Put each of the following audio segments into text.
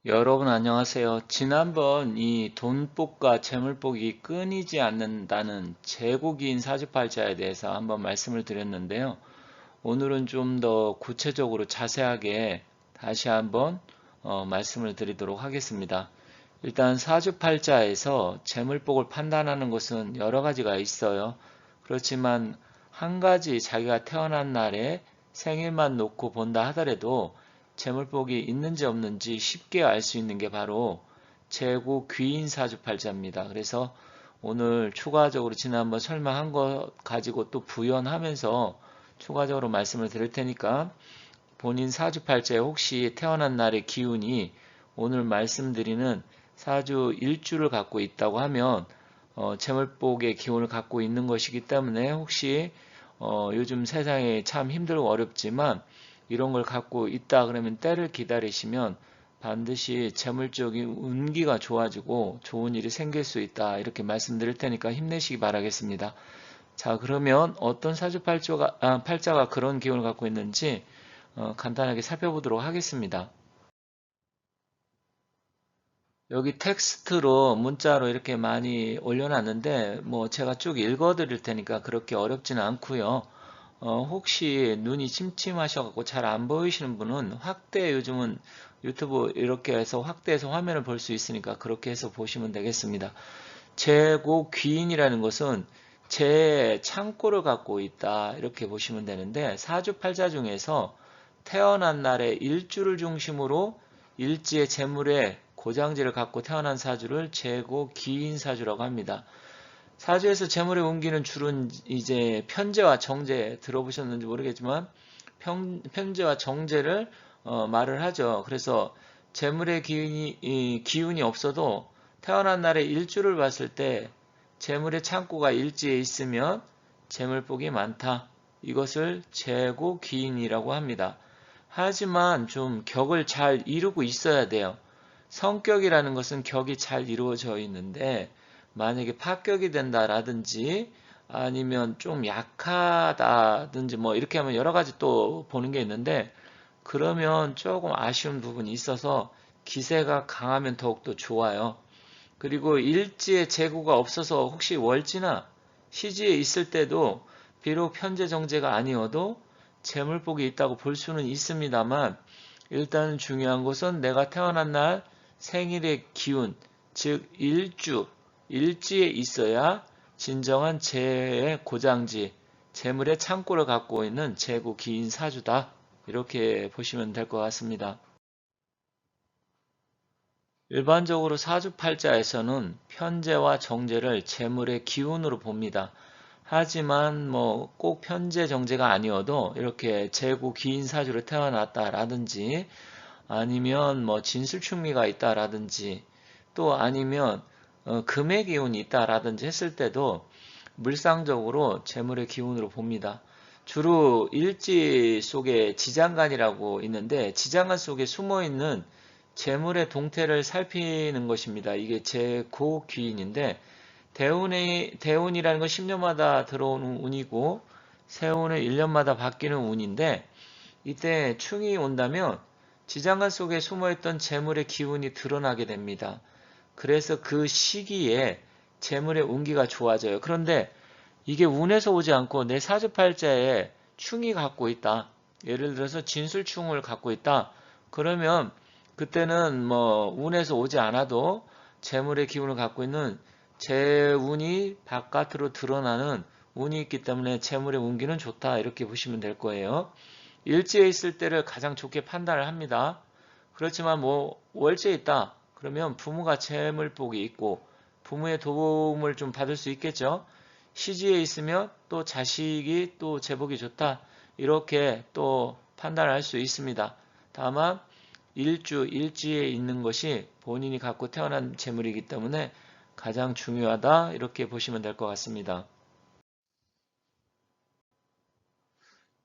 여러분 안녕하세요. 지난번 이 돈복과 재물복이 끊이지 않는다는 재고기인 사주팔자에 대해서 한번 말씀을 드렸는데요. 오늘은 좀 더 구체적으로 자세하게 다시 한번 말씀을 드리도록 하겠습니다. 일단 사주팔자에서 재물복을 판단하는 것은 여러 가지가 있어요. 그렇지만 한 가지 자기가 태어난 날에 생일만 놓고 본다 하더라도 재물복이 있는지 없는지 쉽게 알 수 있는 게 바로 재고 귀인 사주팔자입니다. 그래서 오늘 추가적으로 지난번 설명한 것 가지고 또 부연하면서 추가적으로 말씀을 드릴 테니까 본인 사주팔자에 혹시 태어난 날의 기운이 오늘 말씀드리는 사주 일주를 갖고 있다고 하면 재물복의 기운을 갖고 있는 것이기 때문에 혹시 요즘 세상에 참 힘들고 어렵지만 이런 걸 갖고 있다 그러면 때를 기다리시면 반드시 재물적인 운기가 좋아지고 좋은 일이 생길 수 있다 이렇게 말씀드릴 테니까 힘내시기 바라겠습니다. 자, 그러면 어떤 팔자가 그런 기운을 갖고 있는지 간단하게 살펴보도록 하겠습니다. 여기 텍스트로 문자로 이렇게 많이 올려놨는데 뭐 제가 쭉 읽어드릴 테니까 그렇게 어렵지는 않고요. 혹시 눈이 침침하셔갖고 잘 안 보이시는 분은 확대, 요즘은 유튜브 이렇게 해서 확대해서 화면을 볼 수 있으니까 그렇게 해서 보시면 되겠습니다. 재고 귀인이라는 것은 제 창고를 갖고 있다 이렇게 보시면 되는데 사주팔자 중에서 태어난 날의 일주를 중심으로 일지의 재물의 고장지를 갖고 태어난 사주를 재고 기인 사주라고 합니다. 사주에서 재물의 운기는 주로 이제 편재와 정재 들어보셨는지 모르겠지만 편재와 정재를 말을 하죠. 그래서 재물의 기운이 없어도 태어난 날의 일주를 봤을 때 재물의 창고가 일지에 있으면 재물복이 많다. 이것을 재고 기인이라고 합니다. 하지만 좀 격을 잘 이루고 있어야 돼요. 성격이라는 것은 격이 잘 이루어져 있는데 만약에 파격이 된다라든지 아니면 좀 약하다든지 뭐 이렇게 하면 여러 가지 또 보는 게 있는데 그러면 조금 아쉬운 부분이 있어서 기세가 강하면 더욱더 좋아요. 그리고 일지의 재고가 없어서 혹시 월지나 시지에 있을 때도 비록 편재 정제가 아니어도 재물복이 있다고 볼 수는 있습니다만 일단 중요한 것은 내가 태어난 날 생일의 기운, 즉 일지에 있어야 진정한 재의 고장지, 재물의 창고를 갖고 있는 재고 기인 사주다. 이렇게 보시면 될 것 같습니다. 일반적으로 사주팔자에서는 편재와 정제를 재물의 기운으로 봅니다. 하지만 뭐 꼭 편재 정제가 아니어도 이렇게 재고 기인 사주로 태어났다라든지 아니면 뭐 진술충미가 있다라든지 또 아니면 금의 기운이 있다라든지 했을 때도 물상적으로 재물의 기운으로 봅니다. 주로 일지 속에 지장간이라고 있는데 지장간 속에 숨어있는 재물의 동태를 살피는 것입니다. 이게 제고귀인인데 대운이라는 건 10년마다 들어오는 운이고 세운은 1년마다 바뀌는 운인데 이때 충이 온다면 지장간 속에 숨어있던 재물의 기운이 드러나게 됩니다. 그래서 그 시기에 재물의 운기가 좋아져요. 그런데 이게 운에서 오지 않고 내 사주팔자에 충이 갖고 있다. 예를 들어서 진술충을 갖고 있다. 그러면 그때는 뭐 운에서 오지 않아도 재물의 기운을 갖고 있는 재운이 바깥으로 드러나는 운이 있기 때문에 재물의 운기는 좋다. 이렇게 보시면 될 거예요. 일지에 있을 때를 가장 좋게 판단을 합니다. 그렇지만 뭐 월지에 있다. 그러면 부모가 재물복이 있고 부모의 도움을 좀 받을 수 있겠죠. 시지에 있으면 또 자식이 또 재복이 좋다. 이렇게 또 판단을 할 수 있습니다. 다만 일지에 있는 것이 본인이 갖고 태어난 재물이기 때문에 가장 중요하다. 이렇게 보시면 될 것 같습니다.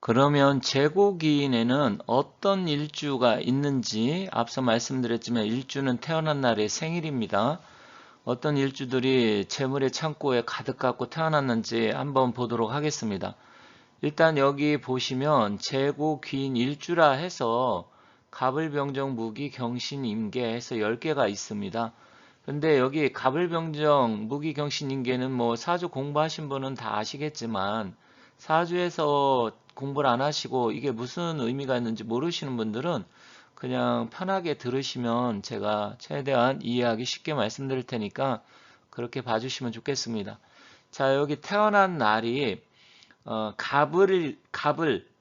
그러면 제고기인에는 어떤 일주가 있는지 앞서 말씀드렸지만 일주는 태어난 날의 생일입니다. 어떤 일주들이 재물의 창고에 가득 갖고 태어났는지 한번 보도록 하겠습니다. 일단 여기 보시면 재고 귀인 일주라 해서 갑을병정, 무기, 경신, 임계 해서 10개가 있습니다. 근데 여기 갑을병정, 무기, 경신, 임계는 뭐 사주 공부하신 분은 다 아시겠지만 사주에서 공부를 안 하시고 이게 무슨 의미가 있는지 모르시는 분들은 그냥 편하게 들으시면 제가 최대한 이해하기 쉽게 말씀드릴 테니까 그렇게 봐주시면 좋겠습니다. 자, 여기 태어난 날이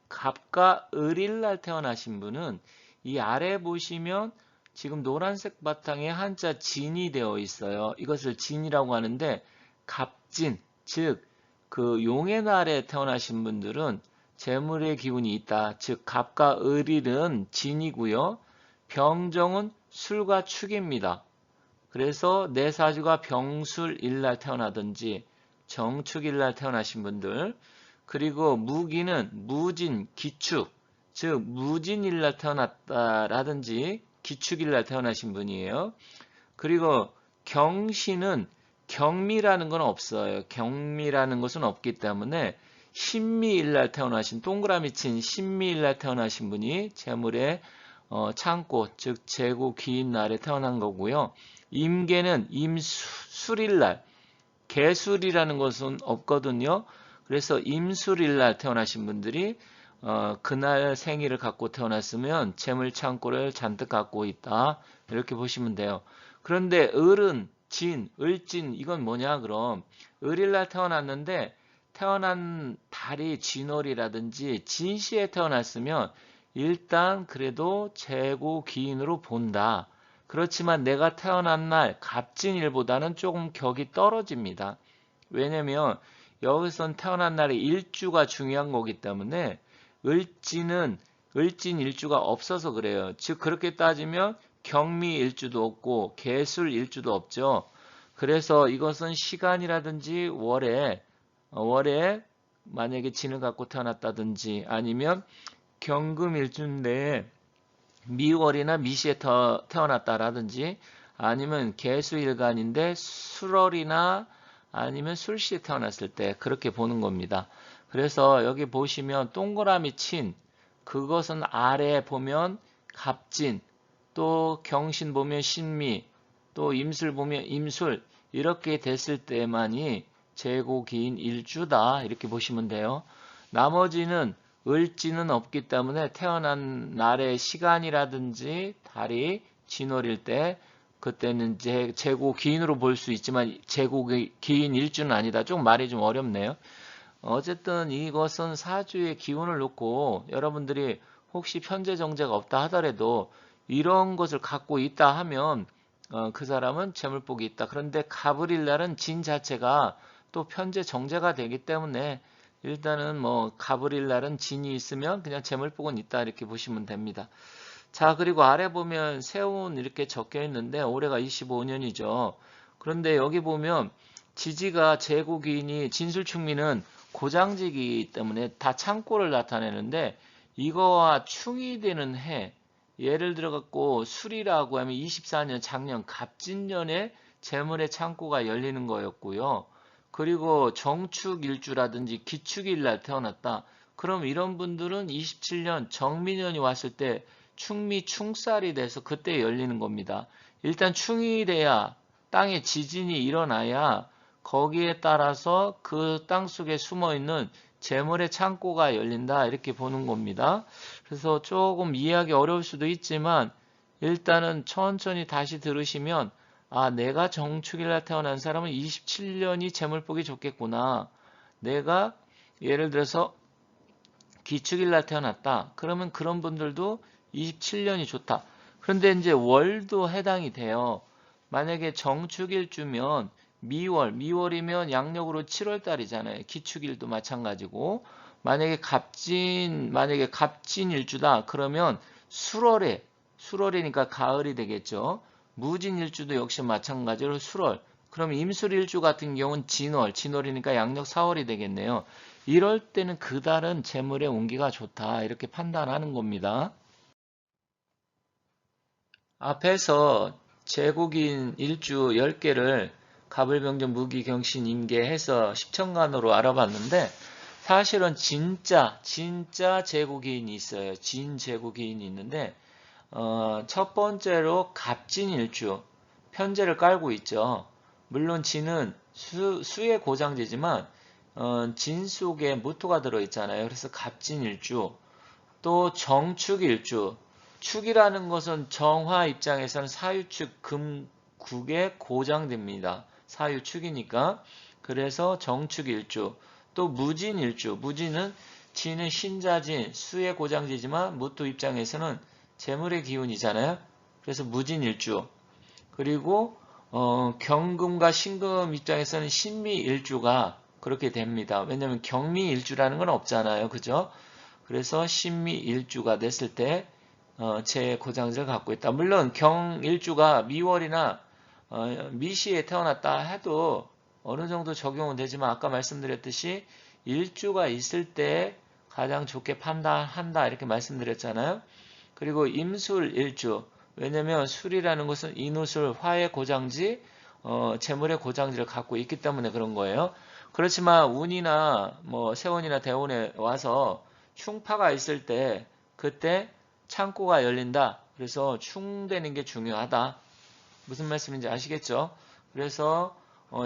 갑과 을일날 태어나신 분은 이 아래 보시면 지금 노란색 바탕에 한자 진이 되어 있어요. 이것을 진이라고 하는데 갑진, 즉 그 용의 날에 태어나신 분들은 재물의 기운이 있다. 즉 갑과 을일은 진이고요. 병정은 술과 축입니다. 그래서 내 사주가 병술일날 태어나든지 정축일날 태어나신 분들, 그리고 무기는 무진, 기축, 즉 무진일날 태어났다라든지 기축일날 태어나신 분이에요. 그리고 경신은 경미라는 건 없어요. 경미라는 것은 없기 때문에 신미일날 태어나신, 동그라미 친 신미일날 태어나신 분이 재물의 창고, 즉 재고 기인 날에 태어난 거고요. 임계는 임술일날, 개술이라는 것은 없거든요. 그래서 임술일날 태어나신 분들이 그날 생일을 갖고 태어났으면 재물 창고를 잔뜩 갖고 있다. 이렇게 보시면 돼요. 그런데 을은 진, 을진 이건 뭐냐 그럼 을일날 태어났는데 태어난 달이 진월이라든지 진시에 태어났으면 일단 그래도 재고 기인으로 본다. 그렇지만 내가 태어난 날 갑진일보다는 조금 격이 떨어집니다. 왜냐면 여기선 태어난 날의 일주가 중요한 거기 때문에 을진 일주가 없어서 그래요. 즉 그렇게 따지면 경미 일주도 없고 개술 일주도 없죠. 그래서 이것은 시간이라든지 월에 만약에 진을 갖고 태어났다든지 아니면 경금 일주인데 미월이나 미시에 태어났다라든지 아니면 개수일간인데 술월이나 아니면 술시에 태어났을 때 그렇게 보는 겁니다. 그래서 여기 보시면 동그라미 친 그것은 아래 보면 갑진, 또 경신 보면 신미, 또 임술 보면 임술 이렇게 됐을 때만이 재고기인 일주다 이렇게 보시면 돼요. 나머지는 을지는 없기 때문에 태어난 날의 시간이라든지 달이 진월일 때 그때는 재고 기인으로 볼 수 있지만 재고 기인 일주는 아니다. 좀 말이 좀 어렵네요. 어쨌든 이것은 사주의 기운을 놓고 여러분들이 혹시 편재 정제가 없다 하더라도 이런 것을 갖고 있다 하면 그 사람은 재물복이 있다. 그런데 갑을일 날은 진 자체가 또 편재 정제가 되기 때문에 일단은 뭐 갑을일 날은 진이 있으면 그냥 재물복은 있다 이렇게 보시면 됩니다. 자, 그리고 아래 보면 세운 이렇게 적혀 있는데 올해가 25년이죠. 그런데 여기 보면 지지가 재고기인이 진술충미는 고장지기 때문에 다 창고를 나타내는데 이거와 충이 되는 해 예를 들어 갖고 술이라고 하면 24년 작년 갑진년에 재물의 창고가 열리는 거였고요. 그리고 정축일주라든지 기축일날 태어났다. 그럼 이런 분들은 27년 정민년이 왔을 때 충미 충살이 돼서 그때 열리는 겁니다. 일단 충이 돼야 땅에 지진이 일어나야 거기에 따라서 그 땅 속에 숨어있는 재물의 창고가 열린다 이렇게 보는 겁니다. 그래서 조금 이해하기 어려울 수도 있지만 일단은 천천히 다시 들으시면 아 내가 정축일날 태어난 사람은 27년이 재물복이 좋겠구나. 내가 예를 들어서 기축일날 태어났다. 그러면 그런 분들도 27년이 좋다. 그런데 이제 월도 해당이 돼요. 만약에 정축일주면 미월이면 양력으로 7월달이잖아요. 기축일도 마찬가지고 만약에 갑진일주다 그러면 수월이니까 가을이 되겠죠. 무진일주도 역시 마찬가지로 수월. 그럼 임술일주 같은 경우는 진월이니까 양력 4월이 되겠네요. 이럴 때는 그 달은 재물의 운기가 좋다 이렇게 판단하는 겁니다. 앞에서 제국인 일주 10개를 갑을병정 무기경신 임계해서 십천간으로 알아봤는데 사실은 진짜 제국인이 있어요. 진제국인이 있는데 첫 번째로 갑진일주, 편제를 깔고 있죠. 물론 진은 수의 고장제지만 진 속에 무토가 들어있잖아요. 그래서 갑진일주. 또 정축일주. 축이라는 것은 정화 입장에서는 사유축 금국에 고장됩니다. 사유축이니까. 그래서 정축일주. 또 무진일주. 무진은 진은 신자진, 수의 고장지지만 무토 입장에서는 재물의 기운이잖아요. 그래서 무진일주. 그리고 경금과 신금 입장에서는 신미일주가 그렇게 됩니다. 왜냐하면 경미일주라는 건 없잖아요. 그죠? 그래서 신미일주가 됐을 때 제 고장을 갖고 있다. 물론 경일주가 미월이나 미시에 태어났다 해도 어느 정도 적용은 되지만 아까 말씀드렸듯이 일주가 있을 때 가장 좋게 판단한다 이렇게 말씀드렸잖아요. 그리고 임술일주. 왜냐면 술이라는 것은 인후술, 화의 고장지, 재물의 고장지를 갖고 있기 때문에 그런 거예요. 그렇지만 운이나 뭐 세원이나 대운에 와서 충파가 있을 때 그때 창고가 열린다. 그래서 충되는 게 중요하다. 무슨 말씀인지 아시겠죠? 그래서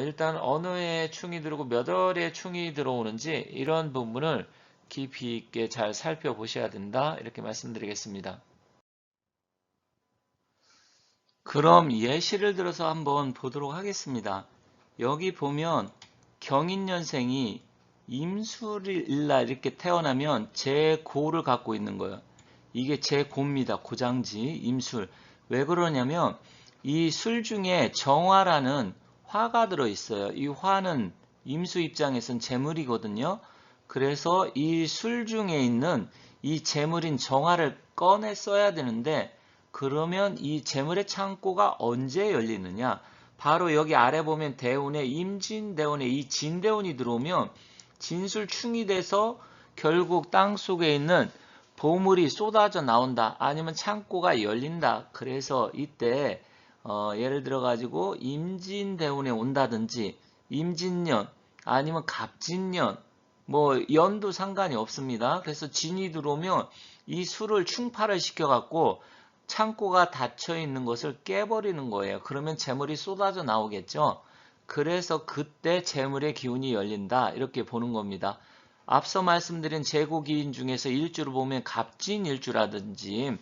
일단 어느 해에 충이 들어오고 몇 월에 충이 들어오는지 이런 부분을 깊이 있게 잘 살펴보셔야 된다. 이렇게 말씀드리겠습니다. 그럼 예시를 들어서 한번 보도록 하겠습니다. 여기 보면 경인년생이 임술일날 이렇게 태어나면 제5를 갖고 있는 거예요. 이게 제5입니다. 고장지, 임술. 왜 그러냐면 이 술 중에 정화라는 화가 들어있어요. 이 화는 임수 입장에선 재물이거든요. 그래서 이 술 중에 있는 이 재물인 정화를 꺼내 써야 되는데 그러면 이 재물의 창고가 언제 열리느냐? 바로 여기 아래 보면 대운에 임진대운에 이 진대운이 들어오면 진술충이 돼서 결국 땅 속에 있는 보물이 쏟아져 나온다. 아니면 창고가 열린다. 그래서 이때 예를 들어 가지고 임진대운에 온다든지 임진년 아니면 갑진년 뭐 연도 상관이 없습니다. 그래서 진이 들어오면 이 수를 충파를 시켜갖고 창고가 닫혀 있는 것을 깨버리는 거예요. 그러면 재물이 쏟아져 나오겠죠. 그래서 그때 재물의 기운이 열린다. 이렇게 보는 겁니다. 앞서 말씀드린 재고기인 중에서 일주를 보면 갑진일주라든지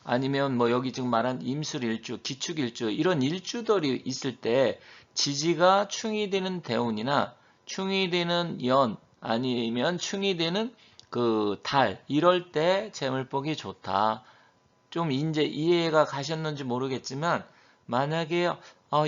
아니면 뭐 여기 지금 말한 임술일주, 기축일주 이런 일주들이 있을 때 지지가 충이 되는 대운이나 충이 되는 연 아니면 충이 되는 그 달 이럴 때 재물복이 좋다. 좀 이제 이해가 가셨는지 모르겠지만 만약에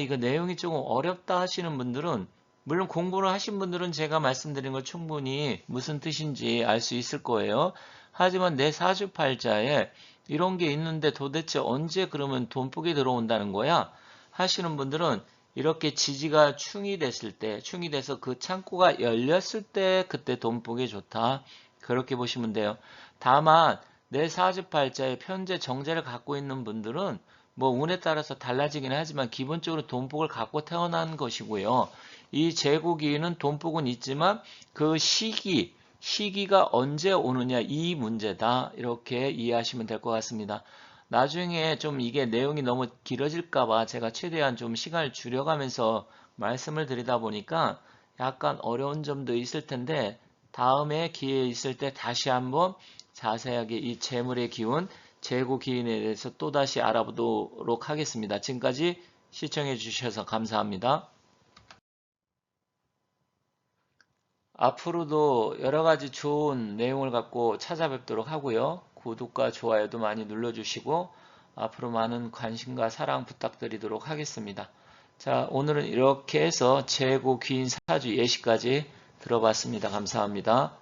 이거 내용이 조금 어렵다 하시는 분들은 물론 공부를 하신 분들은 제가 말씀드린 걸 충분히 무슨 뜻인지 알 수 있을 거예요. 하지만 내 사주팔자에 이런 게 있는데 도대체 언제 그러면 돈복이 들어온다는 거야? 하시는 분들은 이렇게 지지가 충이 됐을 때, 충이 돼서 그 창고가 열렸을 때 그때 돈복이 좋다. 그렇게 보시면 돼요. 다만 내 사주팔자에 편재 정제를 갖고 있는 분들은 뭐 운에 따라서 달라지긴 하지만 기본적으로 돈복을 갖고 태어난 것이고요. 이 제국기는 돈복은 있지만 그 시기가 언제 오느냐 이 문제다. 이렇게 이해하시면 될 것 같습니다. 나중에 좀 이게 내용이 너무 길어질까봐 제가 최대한 좀 시간을 줄여가면서 말씀을 드리다 보니까 약간 어려운 점도 있을 텐데 다음에 기회 있을 때 다시 한번 자세하게 이 재물의 기운, 재고 기운에 대해서 또다시 알아보도록 하겠습니다. 지금까지 시청해 주셔서 감사합니다. 앞으로도 여러 가지 좋은 내용을 갖고 찾아뵙도록 하고요. 구독과 좋아요도 많이 눌러주시고 앞으로 많은 관심과 사랑 부탁드리도록 하겠습니다. 자, 오늘은 이렇게 해서 재고 귀인 사주 예시까지 들어봤습니다. 감사합니다.